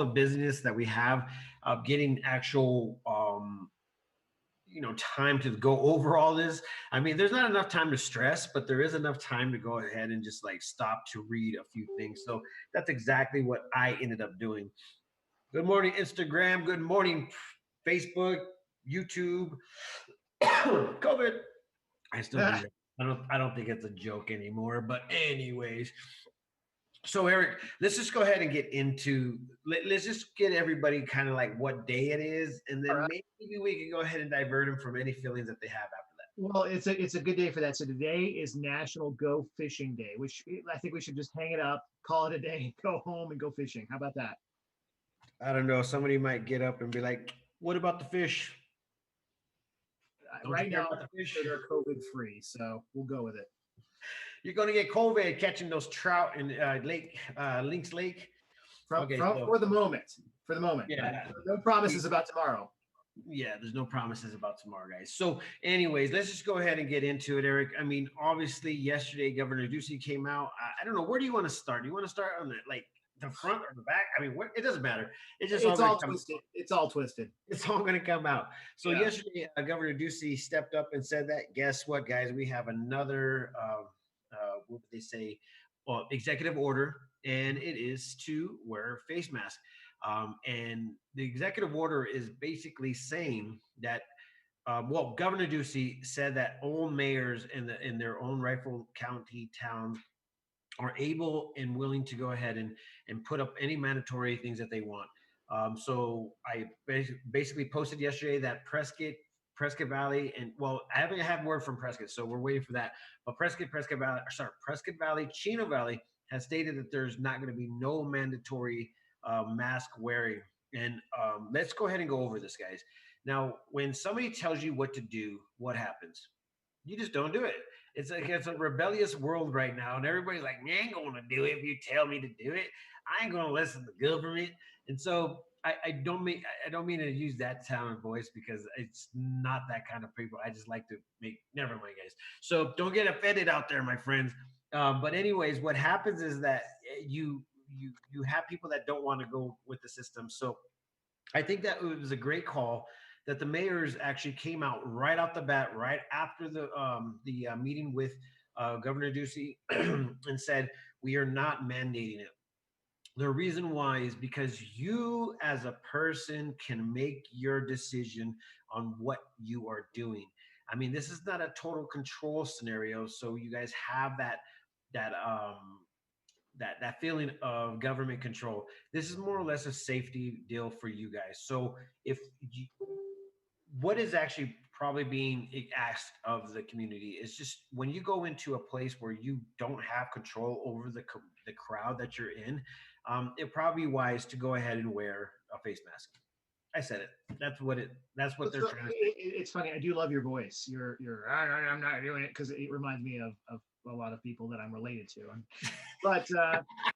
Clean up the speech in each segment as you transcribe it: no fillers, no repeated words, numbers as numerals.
the busyness that we have, getting actual time to go over all this. I mean, there's not enough time to stress, but there is enough time to go ahead and just like stop to read a few things. So that's exactly what I ended up doing. Good morning, Instagram. Good morning, Facebook, YouTube. COVID. I still do that. I don't think it's a joke anymore. But anyways, so Eric, let's just go ahead and get into let's just get everybody kind of like what day it is, and All then right. maybe we can go ahead and divert them from any feelings that they have after that. Well, it's a good day for that. So today is National Go Fishing Day, which I think we should just hang it up, call it a day, go home and go fishing. How about that? I don't know. Somebody might get up and be like, "What about the fish? Don't you Right care now, about the I'm sure fish? they're COVID free, so we'll go with it. You're going to get COVID catching those trout in Lynx Lake." Okay, so For the moment, yeah, no promises about tomorrow. yeah, there's no promises about tomorrow, guys. So, anyways, let's just go ahead and get into it, Eric. I mean, obviously, yesterday Governor Ducey came out. I don't know, where do you want to start? Do you want to start on the front or the back? I mean, it doesn't matter. It's just all It's going to all come. twisted. It's all twisted. It's all going to come out. So Yeah. yesterday, Governor Ducey stepped up and said that. Guess what, guys? We have another. What would they say? Well, executive order, and it is to wear face mask. And the executive order is basically saying that. Governor Ducey said that all mayors in their own rightful county towns are able and willing to go ahead and put up any mandatory things that they want. So I basically posted yesterday that Prescott Valley, and well, I haven't had word from Prescott, so we're waiting for that. But Prescott Valley, Chino Valley has stated that there's not going to be no mandatory mask wearing. And let's go ahead and go over this, guys. Now, when somebody tells you what to do, what happens? You just don't do it. It's a rebellious world right now, and everybody's like, "Man, I ain't going to do it if you tell me to do it. I ain't going to listen to government." And so I don't mean to use that tone of voice because it's not that kind of people. I just like to make. Never mind, guys. So don't get offended out there, my friends. But anyways, what happens is that you have people that don't want to go with the system. So I think that it was a great call that the mayors actually came out right off the bat, right after the meeting with Governor Ducey, and said we are not mandating it. The reason why is because you, as a person, can make your decision on what you are doing. I mean, this is not a total control scenario, so you guys have that that feeling of government control. This is more or less a safety deal for you guys. So if you, what is actually probably being asked of the community is just when you go into a place where you don't have control over the crowd that you're in, it probably wise to go ahead and wear a face mask. I said it. That's what they're trying to say. It's funny. I do love your voice. I'm not doing it because it reminds me of a lot of people that I'm related to. But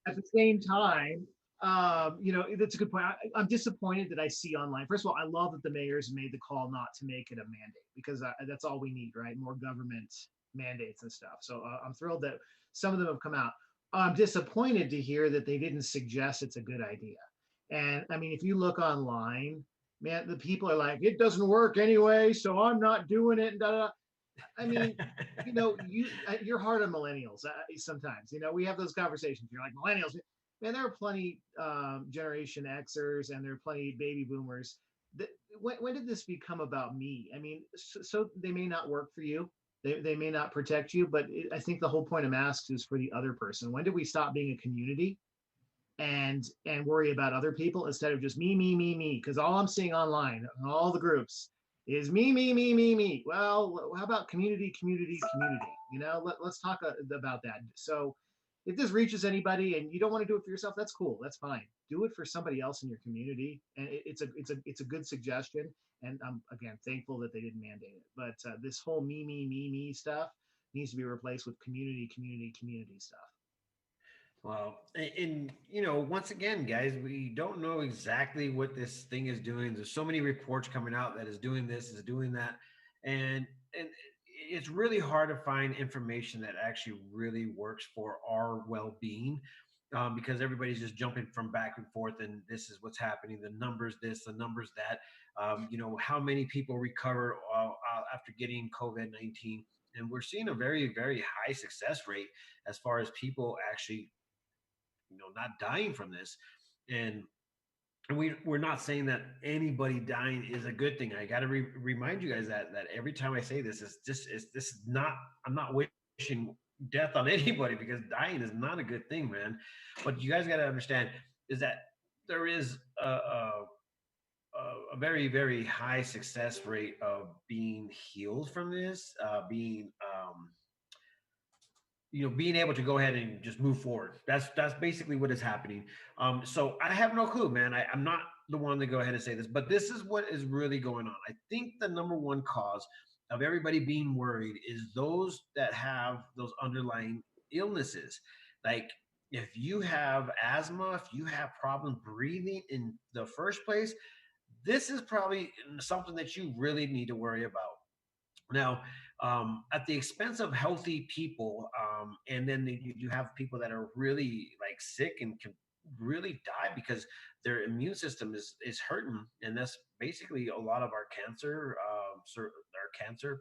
at the same time, that's a good point. I'm disappointed that I see online. First of all, I love that the mayors made the call not to make it a mandate because that's all we need, right? More government mandates and stuff. So I'm thrilled that some of them have come out. I'm disappointed to hear that they didn't suggest it's a good idea. And I mean, if you look online, man, the people are like, it doesn't work anyway, so I'm not doing it. And da, da. I mean, you're hard on millennials sometimes. We have those conversations. You're like millennials, man. There are plenty Generation Xers and there are plenty baby boomers. When did this become about me? I mean, so they may not work for you. They may not protect you, but I think the whole point of masks is for the other person. When did we stop being a community and worry about other people instead of just me? Because all I'm seeing online, all the groups, is me. Well, how about community? Let's talk about that. So if this reaches anybody and you don't want to do it for yourself, that's cool. That's fine. Do it for somebody else in your community. And it's a good suggestion. And I'm, again, thankful that they didn't mandate it. But this whole me stuff needs to be replaced with community stuff. Well, and once again, guys, we don't know exactly what this thing is doing. There's so many reports coming out that is doing this, is doing that, and it's really hard to find information that actually really works for our well-being. because everybody's just jumping from back and forth, and this is what's happening. The numbers, this, the numbers, that. How many people recover after getting COVID-19, and we're seeing a very, very high success rate as far as people actually, not dying from this. And we're not saying that anybody dying is a good thing. I got to remind you guys that every time I say this, this is not. I'm not wishing death on anybody, because dying is not a good thing, man. But you guys got to understand is that there is a very, very high success rate of being healed from this, being able to go ahead and just move forward. That's basically what is happening. So I have no clue, man. I'm not the one to go ahead and say this, but this is what is really going on. I think the number one cause of everybody being worried is those that have those underlying illnesses. Like, if you have asthma, if you have problem breathing in the first place, this is probably something that you really need to worry about. Now, at the expense of healthy people, and then you have people that are really like sick and can really die because their immune system is hurting, and that's basically a lot of our cancer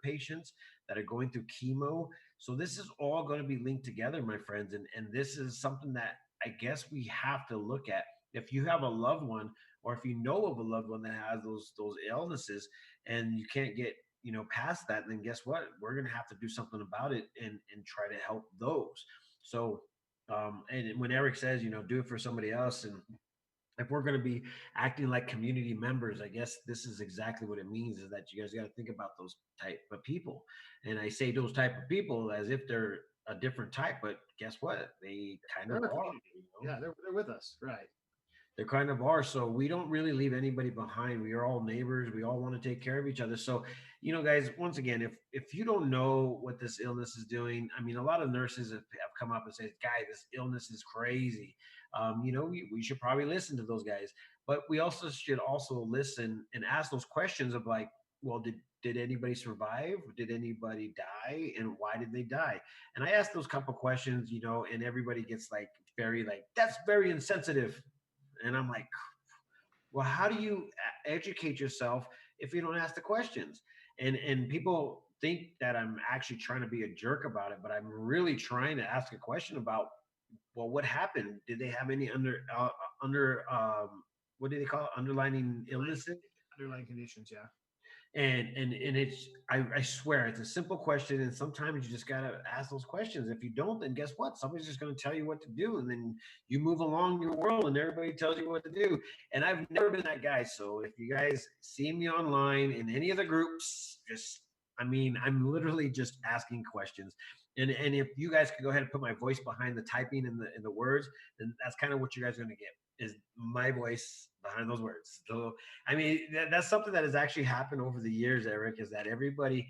patients that are going through chemo. So this is all going to be linked together, my friends, and this is something that I guess we have to look at. If you have a loved one, or if you know of a loved one that has those illnesses, and you can't get past that, then guess what? We're gonna have to do something about it and try to help those. So, and when Eric says, do it for somebody else, and if we're going to be acting like community members, I guess this is exactly what it means, is that you guys got to think about those type of people. And I say those type of people as if they're a different type, but guess what? They kind They're of in our are, community. Yeah, they're with us, right? they kind of are. So we don't really leave anybody behind. We are all neighbors. We all want to take care of each other. So, guys, once again, if you don't know what this illness is doing, I mean, a lot of nurses have come up and said, "Guy, this illness is crazy." We should probably listen to those guys, but we also should also listen and ask those questions of like, well, did anybody survive? Did anybody die? And why did they die? And I ask those couple questions, and everybody gets like very like, that's very insensitive. And I'm like, well, how do you educate yourself if you don't ask the questions? And people think that I'm actually trying to be a jerk about it, but I'm really trying to ask a question about, well, what happened? Did they have any under what do they call it? Underlining Underlying, illnesses? underlying conditions, yeah. And it's, I swear it's a simple question, and sometimes you just gotta ask those questions. If you don't, then guess what? Somebody's just gonna tell you what to do, and then you move along your world and everybody tells you what to do. And I've never been that guy. So if you guys see me online in any of the groups, just, I mean, I'm literally just asking questions. And if you guys could go ahead and put my voice behind the typing and the words, then that's kind of what you guys are gonna get, is my voice behind those words. So I mean, that's something that has actually happened over the years, Eric, is that everybody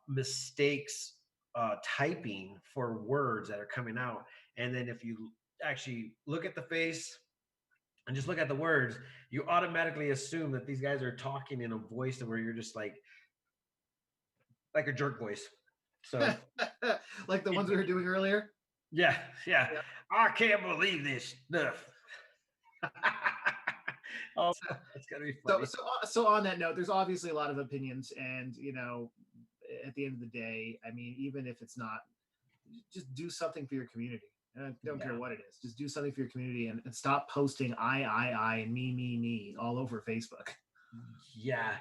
mistakes typing for words that are coming out. And then if you actually look at the face and just look at the words, you automatically assume that these guys are talking in a voice where you're just like a jerk voice. So, Like the ones we were doing earlier. yeah, yeah. Yeah. I can't believe this stuff. Oh, that's gotta be So, funny. so on that note, there's obviously a lot of opinions, and at the end of the day, I mean, even if it's not, just do something for your community. I don't care Yeah. what it is. Just do something for your community, and stop posting I, and me all over Facebook. Yeah.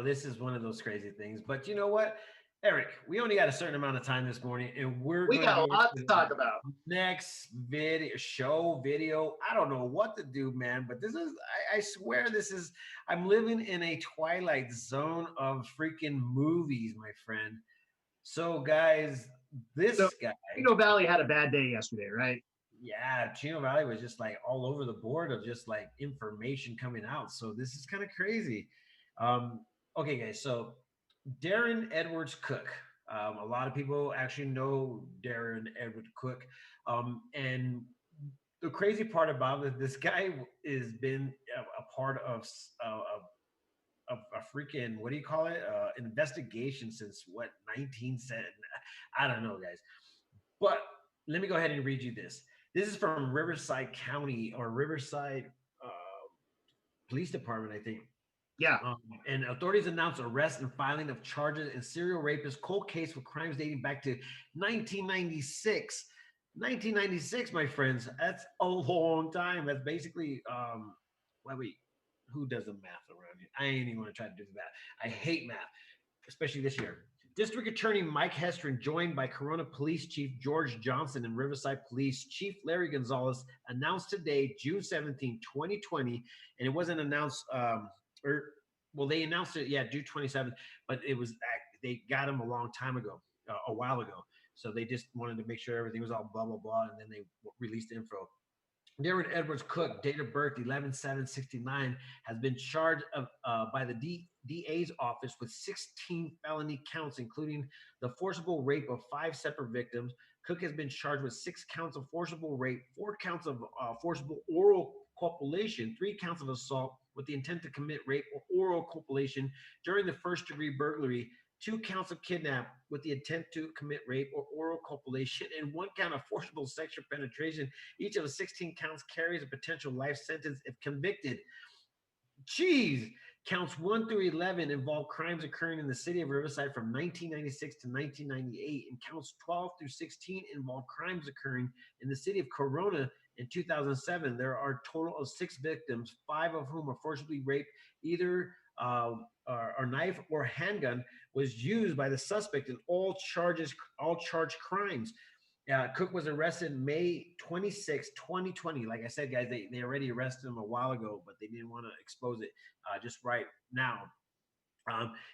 This is one of those crazy things. But you know what, Eric? We only got a certain amount of time this morning, and we're We going to got go a lot to into talk about. next video. I don't know what to do, man. But this is, I swear, this is. I'm living in a twilight zone of freaking movies, my friend. So, guys, So, this guy. Valley had a bad day yesterday, right? Yeah, Chino Valley was just like all over the board of just like information coming out. So this is kind of crazy. Um, okay, guys. So Darren Edwards Cook. A lot of people actually know Darren Edwards Cook. And the crazy part about it, this guy has been a part of a freaking, what do you call it? Investigation since what, 19 said. I don't know, guys. But let me go ahead and read you this. This is from Riverside County or Riverside uh, Police Department, I think. Yeah. Um, and authorities announced arrest and filing of charges in serial rapist cold case with crimes dating back to 1996. 1996, my friends. That's a long time. That's basically, wait, who does the math around here? I ain't even going to try to do that. I hate math, especially this year. District Attorney Mike Hestron, joined by Corona Police Chief George Johnson and Riverside Police Chief Larry Gonzalez, announced today, June 17, 2020, and it wasn't announced, or well, they announced it, yeah, June 27th, but they got him a long time ago, a while ago. So they just wanted to make sure everything was all blah blah blah, and then they released the info. Darren Edwards Cook, date of birth 11/7/69, has been charged by the DA's office with 16 felony counts, including the forcible rape of 5 separate victims. Cook has been charged with 6 counts of forcible rape, 4 counts of forcible oral copulation, 3 counts of assault with the intent to commit rape or oral copulation during the first-degree burglary, 2 counts of kidnap with the intent to commit rape or oral copulation, and 1 count of forcible sexual penetration. Each of the 16 counts carries a potential life sentence if convicted. Jeez. Counts 1 through 11 involve crimes occurring in the city of Riverside from 1996 to 1998, and counts 12 through 16 involve crimes occurring in the city of Corona in 2007. There are a total of 6 victims, 5 of whom are forcibly raped. Either or knife or handgun was used by the suspect in all charged crimes. Cook was arrested May 26, 2020. Like I said, guys, they already arrested him a while ago, but they didn't want to expose it just right now.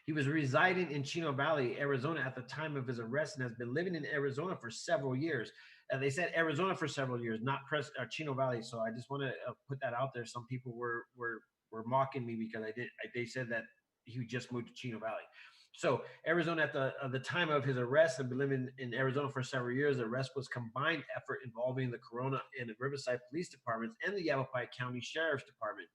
He was residing in Chino Valley, Arizona at the time of his arrest and has been living in Arizona for several years. They said Arizona for several years, not Chino Valley. So I just want to put that out there. Some people were mocking me because they said that he just moved to Chino Valley. So Arizona at the time of his arrest and been living in Arizona for several years. The arrest was combined effort involving the Corona and the Riverside Police Departments and the Yavapai County Sheriff's Department.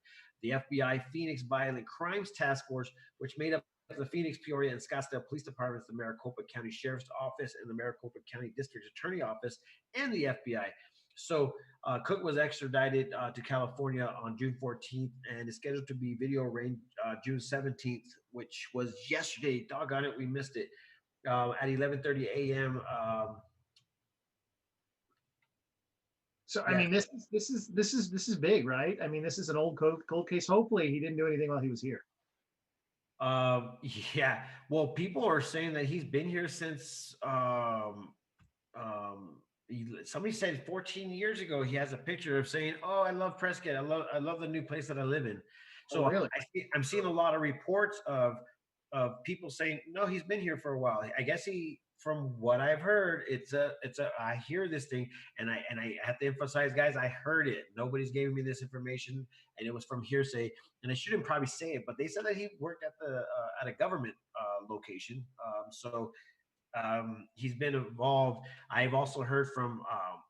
The FBI Phoenix Violent Crimes Task Force, which made up the Phoenix, Peoria, and Scottsdale Police Departments, the Maricopa County Sheriff's Office, and the Maricopa County District Attorney Office, and the FBI. So Cook was extradited to California on June 14th and is scheduled to be video arraigned June 17th, which was yesterday. Doggone it, we missed it at 11:30 a.m. So I Yeah, mean, this is big, right? I mean, this is an old cold case. Hopefully, he didn't do anything while he was here. yeah. Well, people are saying that he's been here since somebody said 14 years ago. He has a picture of saying, "Oh, I love Prescott. I love the new place that I live in." Oh, So really? I'm seeing a lot of reports of people saying, "No, he's been here for a while." I guess from what I've heard, it's a. I hear this thing, and I have to emphasize, guys, I heard it. Nobody's giving me this information, and it was from hearsay. And I shouldn't probably say it, but they said that he worked at a government location. So he's been involved. I've also heard from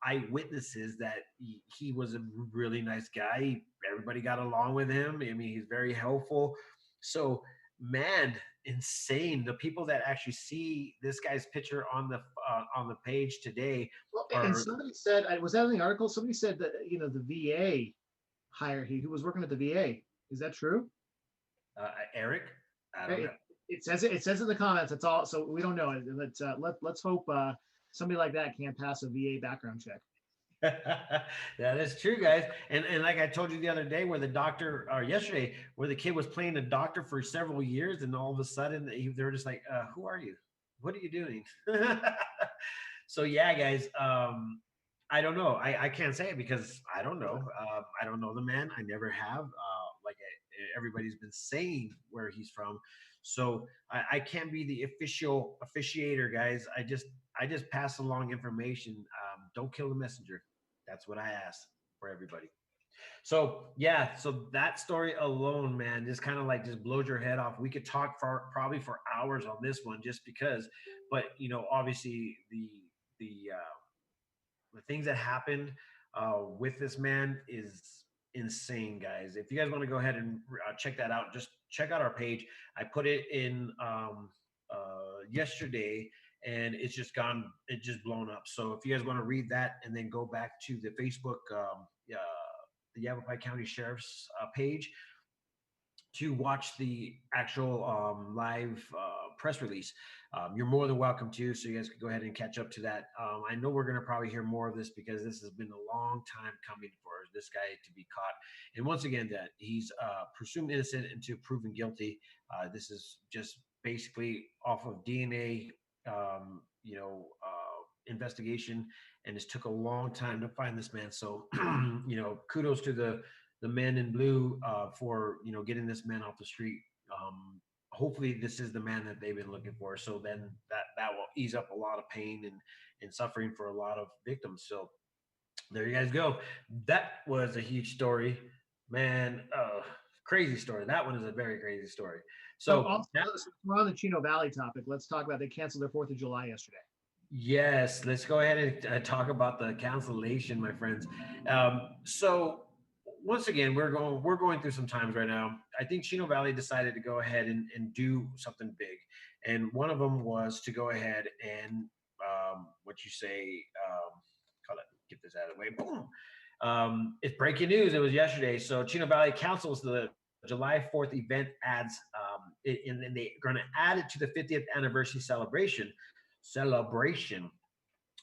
eyewitnesses that he was a really nice guy. Everybody got along with him. I mean, he's very helpful. So, man, insane. The people that actually see this guy's picture on the page today Well, and are somebody said, was that in the article? Somebody said that the VA hired he who was working at the VA. Is that true? Eric. I don't It, know. it says in the comments. It's all, so we don't know. Let's hope somebody like that can't pass a VA background check. That is true, guys. And like I told you the other day, where the doctor, or yesterday, where the kid was playing the doctor for several years, and all of a sudden they're just like, "Who are you? What are you doing?" So yeah, guys. I don't know. I can't say it because I don't know. I don't know the man. I never have. Everybody's been saying where he's from, so I can't be the official officiator, guys. I just pass along information. Don't kill the messenger. That's what I ask for everybody. So yeah, so that story alone, man, just kind of like just blows your head off. We could talk for probably for hours on this one, just because. But obviously the things that happened with this man is insane, guys. If you guys want to go ahead and check that out, just check out our page. I put it in yesterday, and it's just gone, it just blown up. So if you guys want to read that and then go back to the Facebook, the Yavapai County Sheriff's page to watch the actual live press release. You're more than welcome to, so you guys can go ahead and catch up to that. I know we're going to probably hear more of this because this has been a long time coming for this guy to be caught. And once again, that he's presumed innocent until proven guilty. This is just basically off of DNA, investigation, and it took a long time to find this man. So, kudos to the men in blue for getting this man off the street. Hopefully, this is the man that they've been looking for. So then that will ease up a lot of pain and suffering for a lot of victims. So there you guys go. That was a huge story, man. Crazy story. That one is a very crazy story. So So also, so we're on the Chino Valley topic. Let's talk about they canceled their 4th of July yesterday. yes, let's go ahead and talk about the cancellation, my friends. So once again, we're going through some times right now. I think Chino Valley decided to go ahead and do something big, and one of them was to go ahead and what you say, call it, get this out of the way. Boom. It's breaking news. It was yesterday. So Chino Valley cancels the July 4th event ads, and they're going to add it to the 50th anniversary celebration.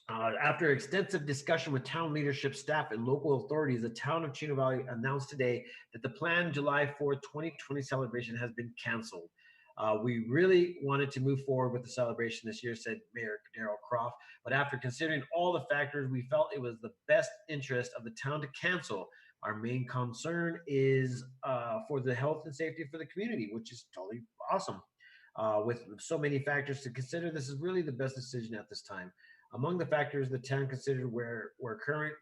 After extensive discussion with town leadership, staff, and local authorities, the town of Chino Valley announced today that the planned July 4th, 2020 celebration has been canceled. We really wanted to move forward with the celebration this year, said Mayor Darrell Croft. But after considering all the factors, we felt it was the best interest of the town to cancel. Our main concern is for the health and safety for the community, which is totally awesome. With so many factors to consider, this is really the best decision at this time. Among the factors the town considered were current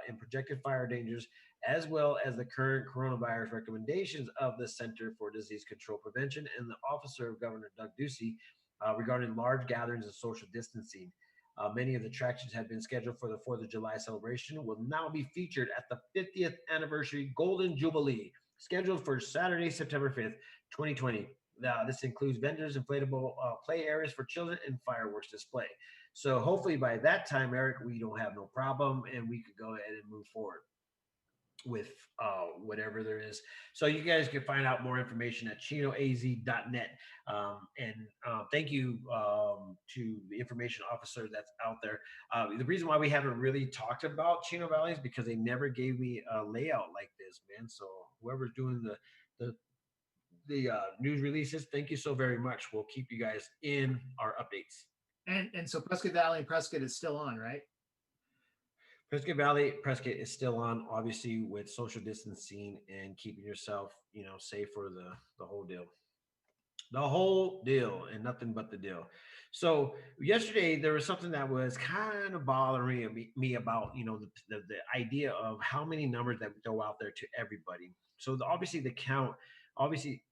and projected fire dangers, as well as the current coronavirus recommendations of the Center for Disease Control Prevention and the Officer of Governor Doug Ducey regarding large gatherings and social distancing. Many of the attractions had been scheduled for the 4th of July celebration will now be featured at the 50th anniversary Golden Jubilee, scheduled for Saturday, September 5th, 2020. This includes vendors, inflatable play areas for children, and fireworks display. So hopefully by that time, Eric, we don't have no problem, and we could go ahead and move forward with whatever there is. So you guys can find out more information at chinoaz.net. And thank you to the information officer that's out there. The reason why we haven't really talked about Chino Valley is because they never gave me a layout like this, man. So whoever's doing the news releases, thank you so very much. We'll keep you guys in our updates. And so Prescott Valley and Prescott is still on, right? Prescott is still on, obviously, with social distancing and keeping yourself, safe for the whole deal. The whole deal and nothing but the deal. So yesterday there was something that was kind of bothering me about, the idea of how many numbers that we throw out there to everybody. So obviously the count, obviously,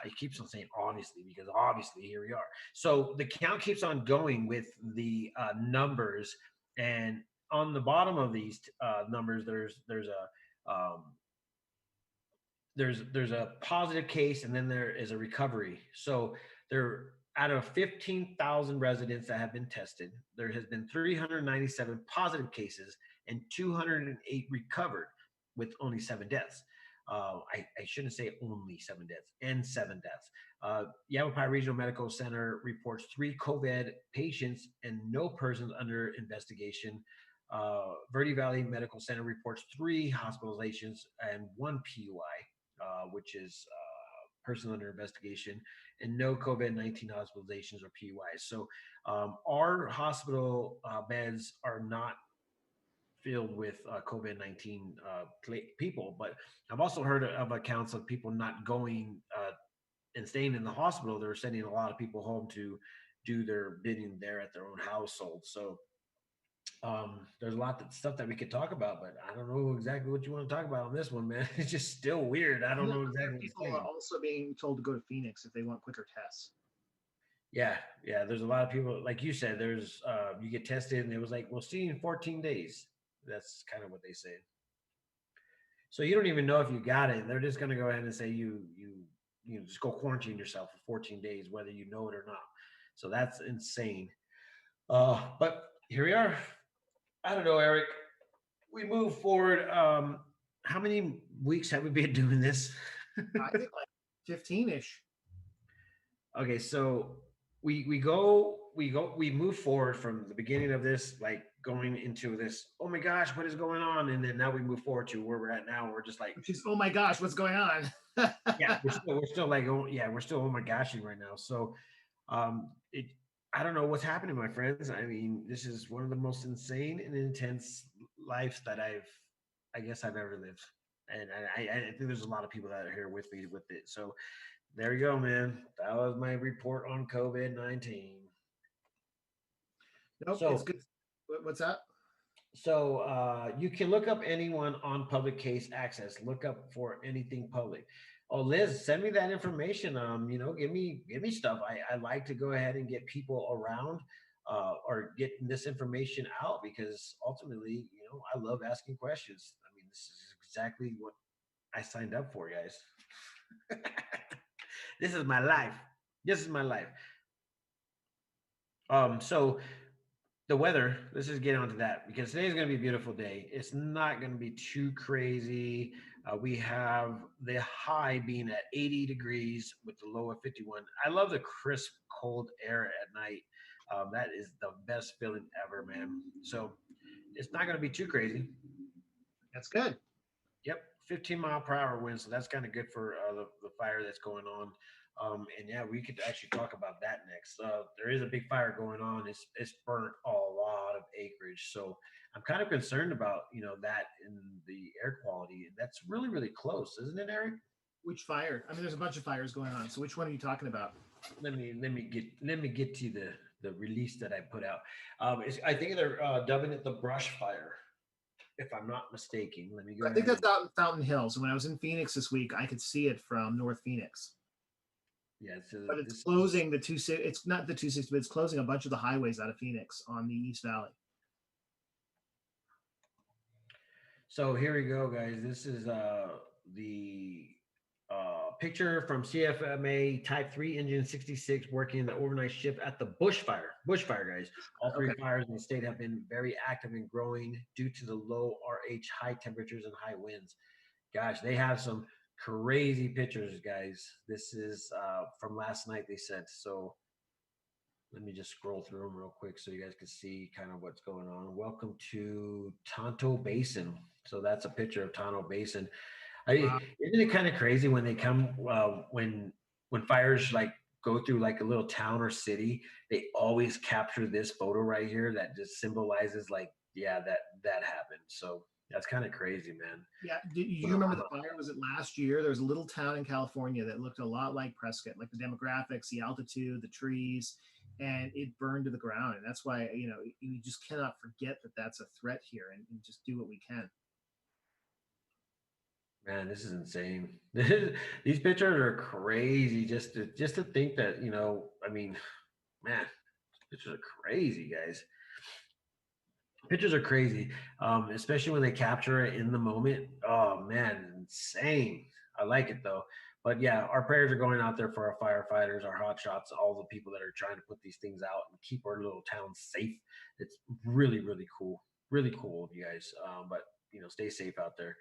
I keep on saying obviously because obviously here we are. So the count keeps on going with the numbers, and on the bottom of these numbers, there's a positive case, and then there is a recovery. So there, out of 15,000 residents that have been tested, there has been 397 positive cases and 208 recovered, with only 7 deaths. I shouldn't say only 7 deaths, and 7 deaths. Yavapai Regional Medical Center reports 3 COVID patients and no persons under investigation. Verde Valley Medical Center reports 3 hospitalizations and 1 PUI, which is person under investigation, and no COVID-19 hospitalizations or PUIs. So our hospital beds are not filled with COVID-19 people, but I've also heard of accounts of people not going and staying in the hospital. They're sending a lot of people home to do their bidding there at their own household. So there's a lot of stuff that we could talk about, but I don't know exactly what you want to talk about on this one, man. It's just still weird. I don't know exactly. People are also being told to go to Phoenix if they want quicker tests. Yeah. There's a lot of people, like you said. There's you get tested, and it was like, we'll see you in 14 days. That's kind of what they say. So you don't even know if you got it. They're just going to go ahead and say you just go quarantine yourself for 14 days, whether you know it or not. So that's insane. But here we are. I don't know, Eric. We move forward. How many weeks have we been doing this? I think like 15-ish. Okay, so we move forward from the beginning of this, like going into this. Oh my gosh, what is going on? And then now we move forward to where we're at now. We're just like, Which is, oh my gosh, what's going on? yeah, we're still like, oh yeah, we're still oh my goshing right now. So, it I don't know what's happening, my friends. I mean, this is one of the most insane and intense lives that I guess I've ever lived, and I think there's a lot of people that are here with me with it. So there you go, man. That was my report on COVID-19. Nope, it's So, good. What's that? you can look up anyone on public case access. Look up for anything public. Oh, Liz, send me that information. Give me stuff. I like to go ahead and get people around, or getting this information out because ultimately, I love asking questions. I mean, this is exactly what I signed up for, guys. This is my life. This is my life. So the weather, let's just get onto that because today's going to be a beautiful day. It's not going to be too crazy. We have the high being at 80 degrees with the low of 51. I love the crisp, cold air at night. That is the best feeling ever, man. So it's not going to be too crazy. That's good. Yep, 15-mile-per-hour wind. So that's kind of good for the fire that's going on. And yeah, we could actually talk about that next. There is a big fire going on. It's burnt a lot of acreage. So I'm kind of concerned about that in the air quality. That's really really close, isn't it, Eric? Which fire? I mean, there's a bunch of fires going on. So which one are you talking about? Let me get to the release that I put out. I think they're dubbing it the brush fire, if I'm not mistaken. Let me go I think ahead that's and out in Fountain Hills. When I was in Phoenix this week, I could see it from North Phoenix. yeah. So But it's this is closing the two. It's not the 260, but it's closing a bunch of the highways out of Phoenix on the East Valley. So here we go, guys. This is the picture from CFMA Type 3 Engine 66 working the overnight shift at the bushfire. Bushfire, guys. All three Okay. fires in the state have been very active and growing due to the low RH, high temperatures, and high winds. Gosh, they have some crazy pictures, guys. This is from last night, they said. So let me just scroll through them real quick so you guys can see kind of what's going on. Welcome to Tonto Basin. So that's a picture of Tonto Basin. Wow. Isn't it kind of crazy when they come when fires like go through like a little town or city, they always capture this photo right here that just symbolizes like, yeah, that happened. So that's kind of crazy, man. Yeah. Do you Well, remember the fire? Was it last year? There was a little town in California that looked a lot like Prescott, like the demographics, the altitude, the trees, and it burned to the ground. And that's why, you just cannot forget that that's a threat here and just do what we can. Man, this is insane. These pictures are crazy. Just to think that I mean, man, pictures are crazy, guys. Pictures are crazy, especially when they capture it in the moment. Oh man, insane. I like it though. But yeah, our prayers are going out there for our firefighters, our hot shots, all the people that are trying to put these things out and keep our little town safe. It's really, really cool of you guys. But stay safe out there.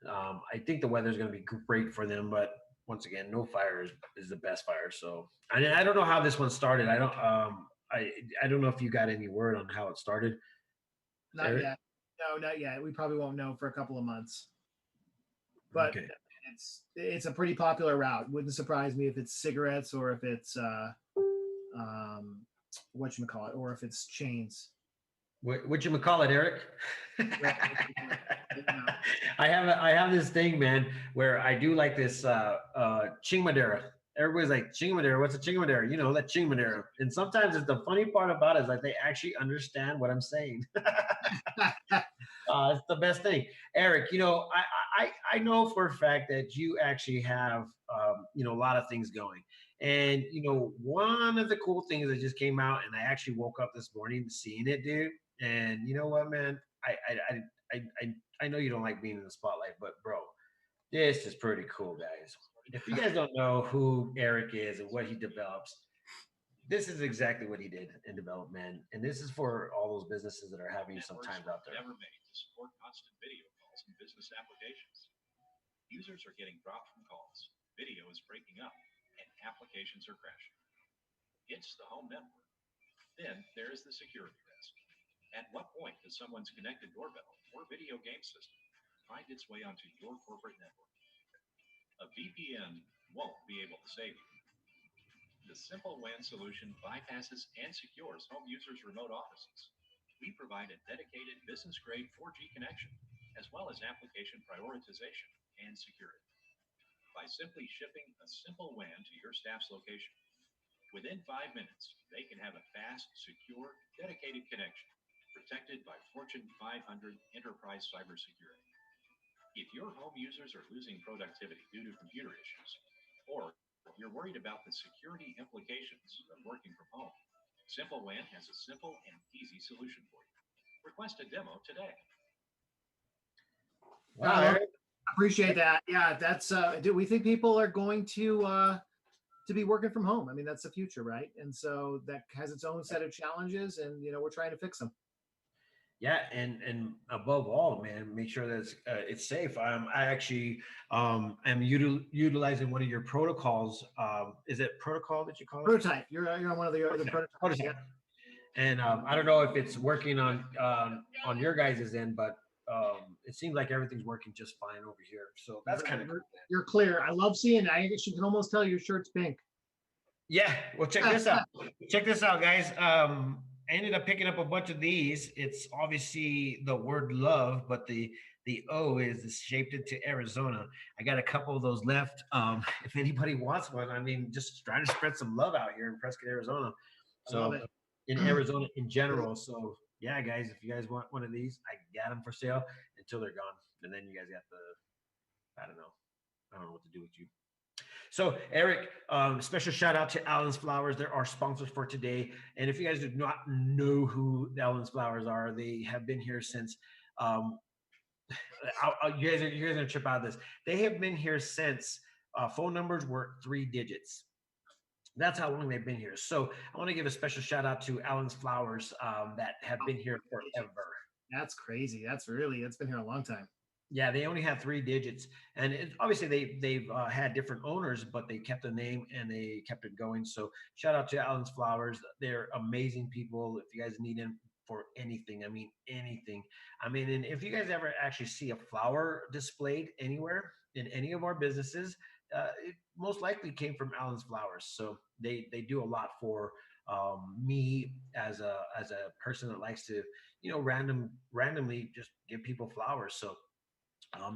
I think the weather is going to be great for them, but once again, no fire is the best fire. So I don't know how this one started. I don't know if you got any word on how it started, Not Eric. yet. No, not yet. We probably won't know for a couple of months. But Okay. it's a pretty popular route. Wouldn't surprise me if it's cigarettes or if it's um, what you call it, or if it's chains. What you call it, Eric? Right. Yeah. I have this thing, man, where I do like this chingadera. Everybody's like chingadera. What's a chingadera? You know that chingadera. And sometimes it's the funny part about it is like they actually understand what I'm saying. It's the best thing, Eric. I know for a fact that you actually have a lot of things going, and one of the cool things that just came out, and I actually woke up this morning seeing it, dude. And you know what, man? I know you don't like being in the spotlight, but bro, this is pretty cool, guys. If you guys don't know who Eric is and what he develops, This is exactly what he did in development, and this is for all those businesses that are having some Networks times were out there. never made to support constant video calls in business applications. Users are getting dropped from calls, video is breaking up, and applications are crashing. It's the home network. Then there is the security risk. At what point does someone's connected doorbell or video game system find its way onto your corporate network? A VPN won't be able to save you. The Simple WAN solution bypasses and secures home users' remote offices. We provide a dedicated business grade 4G connection, as well as application prioritization and security. By simply shipping a simple WAN to your staff's location, within 5 minutes, they can have a fast, secure, dedicated connection protected by Fortune 500 enterprise cybersecurity. If your home users are losing productivity due to computer issues, or you're worried about the security implications of working from home, Simple WAN has a simple and easy solution for you. Request a demo today. Wow, love, Eric. appreciate that. Yeah, that's do we think people are going to be working from home? I mean, that's the future, right? And so that has its own set of challenges, and we're trying to fix them. Yeah, and above all, man, make sure that it's safe. I actually am utilizing one of your protocols. Is it protocol that you call it? Prototype. You're on one of the Prototype. prototypes. Yeah, Prototype. And I don't know if it's working on your guys' end, but it seems like everything's working just fine over here. So that's kind of cool, man. you're clear. I love seeing that. I guess you can almost tell your shirt's pink. Yeah, well, check this out. Check this out, guys. I ended up picking up a bunch of these. It's obviously the word love, but the O is shaped into Arizona. I got a couple of those left. If anybody wants one, I mean, just trying to spread some love out here in Prescott, Arizona. I love So it. in Arizona in general. So yeah, guys, if you guys want one of these, I got them for sale until they're gone, and then you guys got I don't know, I don't know what to do with you. So, Eric, special shout out to Allen's Flowers. They're our sponsors for today. And if you guys do not know who the Allen's Flowers are, they have been here since. Um, you guys are gonna trip out of this. They have been here since phone numbers were 3 digits. That's how long they've been here. So, I want to give a special shout out to Allen's Flowers that have been here forever. That's crazy. That's been here a long time. Yeah, they only have 3 digits, and obviously they've had different owners, but they kept the name and they kept it going. So shout out to Allen's Flowers. They're amazing people. If you guys need them for anything, I mean anything. I mean, and if you guys ever actually see a flower displayed anywhere in any of our businesses, it most likely came from Allen's Flowers. So they do a lot for me as a person that likes to randomly just give people flowers. So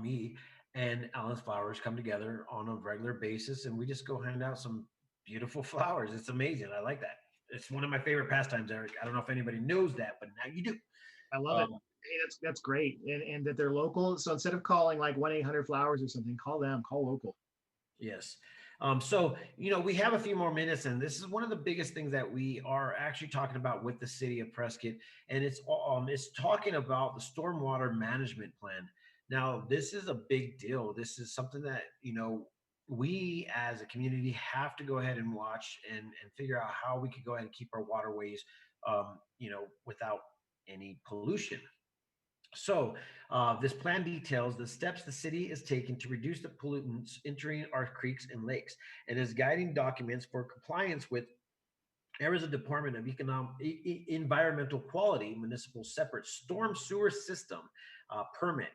me and Alan's Flowers come together on a regular basis, and we just go hand out some beautiful flowers. It's amazing. I like that. It's one of my favorite pastimes, Eric. I don't know if anybody knows that, but now you do. I love it. Um, Hey, that's great, and that they're local. So instead of calling like 1-800 Flowers or something, call them. Call local. yes. So, we have a few more minutes, and this is one of the biggest things that we are actually talking about with the city of Prescott, and it's talking about the stormwater management plan. Now, this is a big deal. This is something that we as a community have to go ahead and watch and figure out how we could go ahead and keep our waterways, without any pollution. So, this plan details the steps the city is taking to reduce the pollutants entering our creeks and lakes, and is guiding documents for compliance with Arizona Department of Environmental Quality municipal separate storm sewer system permit.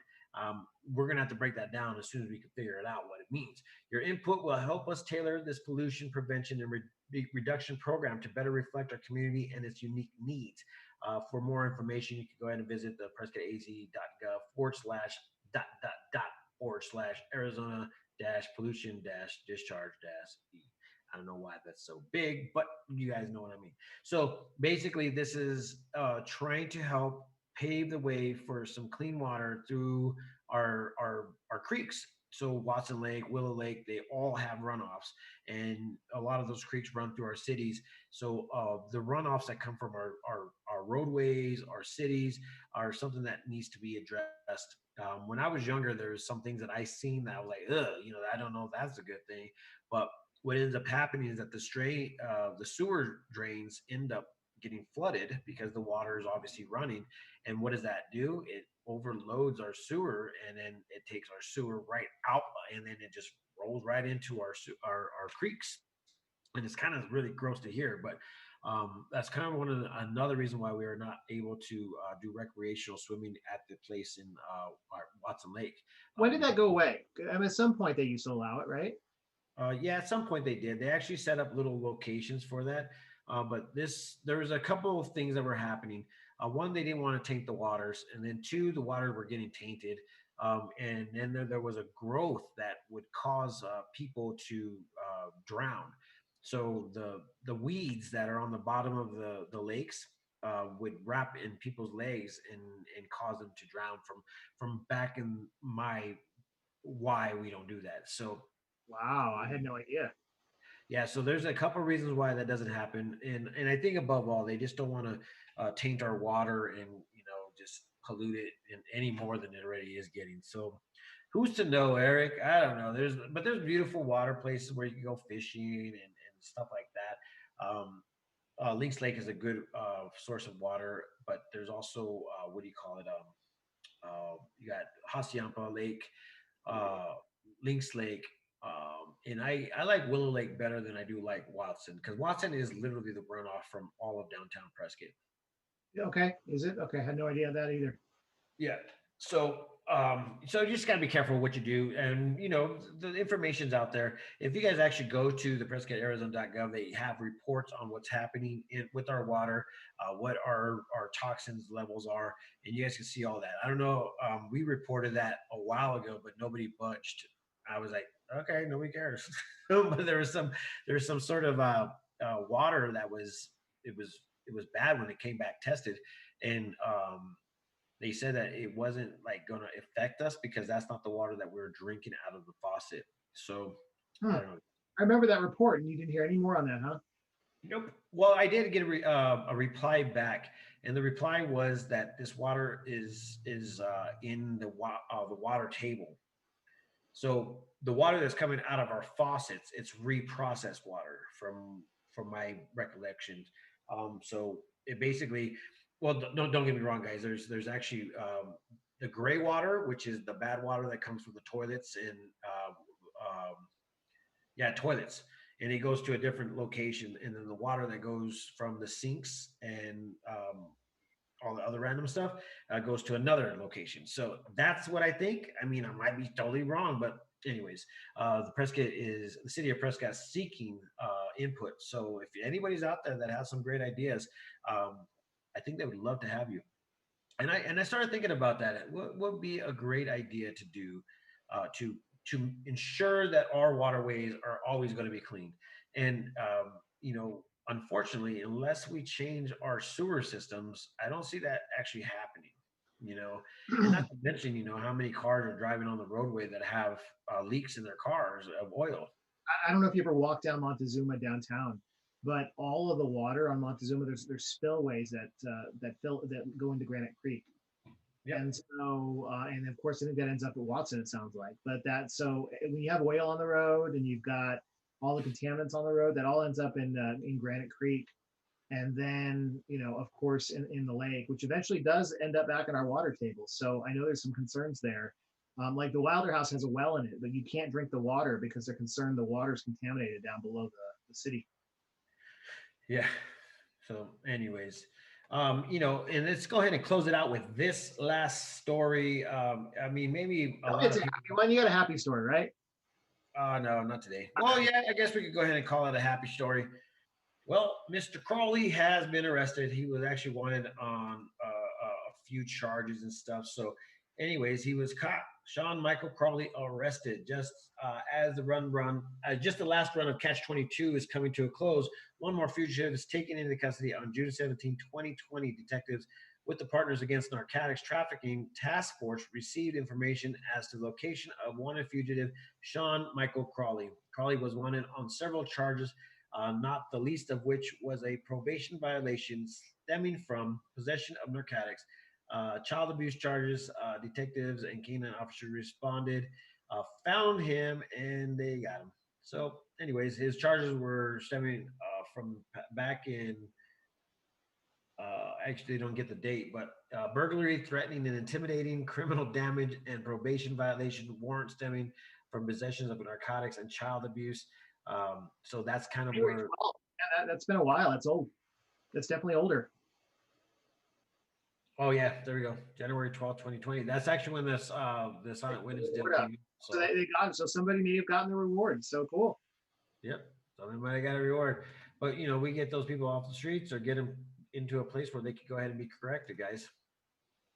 We're going to have to break that down as soon as we can figure it out what it means. Your input will help us tailor this pollution prevention and reduction program to better reflect our community and its unique needs. For more information, you can go ahead and visit the prescottaz.gov/dot/Arizona pollution discharge E. I don't know why that's so big, but you guys know what I mean. So basically, this is trying to help pave the way for some clean water through our creeks. So Watson Lake, Willow Lake, they all have runoffs, and a lot of those creeks run through our cities. So the runoffs that come from our roadways, our cities, are something that needs to be addressed. When I was younger, there was some things that I seen that I was like, ugh, I don't know if that's a good thing, but what ends up happening is that the sewer drains end up getting flooded because the water is obviously running. And what does that do? It overloads our sewer, and then it takes our sewer right out, and then it just rolls right into our creeks. And it's kind of really gross to hear, but that's kind of another reason why we are not able to do recreational swimming at the place in Watson Lake. When did that Because go away? I mean, at some point they used to allow it, right? yeah, at some point they did. They actually set up little locations for that. But there was a couple of things that were happening. One, they didn't want to taint the waters, and then two, the waters were getting tainted. And then there was a growth that would cause people to drown. So the weeds that are on the bottom of the lakes would wrap in people's legs and cause them to drown. From back in my why we don't do that. So Wow, I um, had no idea. yeah, so there's a couple reasons why that doesn't happen, and I think above all, they just don't want to taint our water and just pollute it in any more than it already is getting. So, who's to know, Eric? I don't know. There's beautiful water places where you can go fishing and stuff like that. Lynx Lake is a good source of water, but there's also what do you call it? You got Hacienda Lake, uh, Lynx Lake, and I like Willow Lake better than I do like Watson because Watson is literally the runoff from all of downtown Prescott. Okay, is it? Okay, I had no idea that either. Yeah. So you just gotta be careful what you do, and the information's out there. If you guys actually go to the PrescottArizona.gov, they have reports on what's happening with our water, what our toxins levels are, and you guys can see all that. I don't know. We reported that a while ago, but nobody budged. I was like, okay, nobody cares. But there was some sort of water that it was bad when it came back tested, and they said that it wasn't like going to affect us because that's not the water that we are drinking out of the faucet. So I Hmm. don't know. I remember that report, and you didn't hear any more on that, huh? Nope. Well, I did get a reply back, and the reply was that this water is in the water table. So the water that's coming out of our faucets, it's reprocessed water from my recollections. So it basically, well, don't get me wrong, guys. There's actually the gray water, which is the bad water that comes from the toilets and yeah, toilets, and it goes to a different location, and then the water that goes from the sinks and all the other random stuff goes to another location. So that's what I think. I mean, I might be totally wrong, but anyways, the city of Prescott seeking input. So if anybody's out there that has some great ideas, um, I think they would love to have you. And I started thinking about that. What would be a great idea to do to ensure that our waterways are always going to be clean? And unfortunately, unless we change our sewer systems, I don't see that actually happening. You know, and not to mention, how many cars are driving on the roadway that have leaks in their cars of oil. I don't know if you ever walked down Montezuma downtown, but all of the water on Montezuma, there's spillways that go into Granite Creek, Yep. and so and of course I think that ends up at Watson. It sounds like, but when you have oil on the road and you've got all the contaminants on the road, that all ends up in Granite Creek, and then of course in the lake, which eventually does end up back in our water table. So I know there's some concerns there. Like the Wilder House has a well in it, but you can't drink the water because they're concerned the water's contaminated down below the city. Yeah. So, anyways, and let's go ahead and close it out with this last story. I mean, maybe a Oh, lot it's of a people. happy one. You got a happy story, right? No, not today. Well, yeah, I guess we could go ahead and call it a happy story. Well, Mr. Crawley has been arrested. He was actually wanted on a few charges and stuff. So, anyways, he was caught. Sean Michael Crawley arrested just as just the last run of Catch 22 is coming to a close. One more fugitive is taken into custody on June 17, 2020. Detectives with the Partners Against Narcotics Trafficking Task Force received information as to the location of wanted fugitive Sean Michael Crawley. Crawley was wanted on several charges, not the least of which was a probation violation stemming from possession of narcotics. Child abuse charges. Detectives and canine officers responded, found him, and they got him. So, anyways, his charges were stemming from back in. Actually, don't get the date, but burglary, threatening, and intimidating, criminal damage, and probation violation warrant stemming from possessions of narcotics and child abuse. So that's kind of January where. 12th. Yeah, that's been a while. That's old. That's definitely older. Oh yeah, there we go. January 12th, 2020. That's actually when this Silent Witness deal Reward up. came. So So they got it. So somebody may have gotten the reward. So cool. yep, somebody might have got a reward. But we get those people off the streets or get them into a place where they can go ahead and be corrected, guys.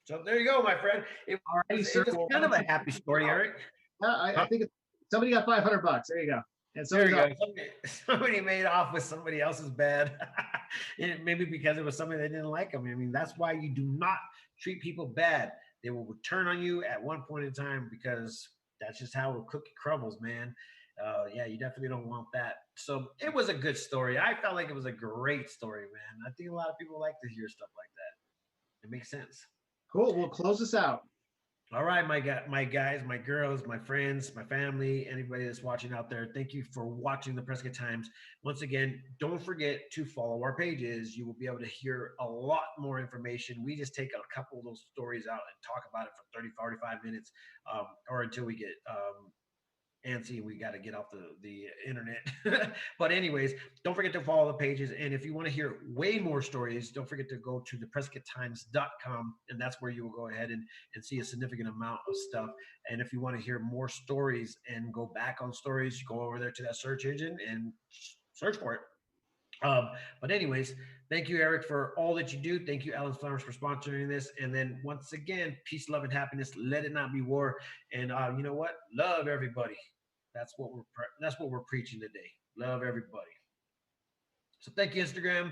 So there you go, my friend. It All righty, was, sir. it was Well, kind of a happy story, Eric. yeah, I think somebody got $500. There you go. And There you somebody go. Somebody made off with somebody else's bad. Maybe because it was somebody that didn't like them. I mean, that's why you do not treat people bad. They will return on you at one point in time because that's just how a cookie crumbles, man. Yeah, you definitely don't want that. So it was a good story. I felt like it was a great story, man. I think a lot of people like to hear stuff like that. It makes sense. Cool. We'll close this out. All right, my guys, my girls, my friends, my family, anybody that's watching out there, thank you for watching the Prescott Times. Once again, don't forget to follow our pages. You will be able to hear a lot more information. We just take a couple of those stories out and talk about it for 30, 45 minutes or until we get antsy, we got to get off the internet. But anyways, don't forget to follow the pages, and if you want to hear way more stories, don't forget to go to theprescotttimes.com, and that's where you will go ahead and see a significant amount of stuff. And if you want to hear more stories and go back on stories, you go over there to that search engine and search for it. But anyways, thank you, Eric, for all that you do. Thank you, Allen's Flowers, for sponsoring this. And then once again, peace, love, and happiness. Let it not be war. And you know what? Love everybody. That's what we're preaching today. Love everybody. So thank you, Instagram.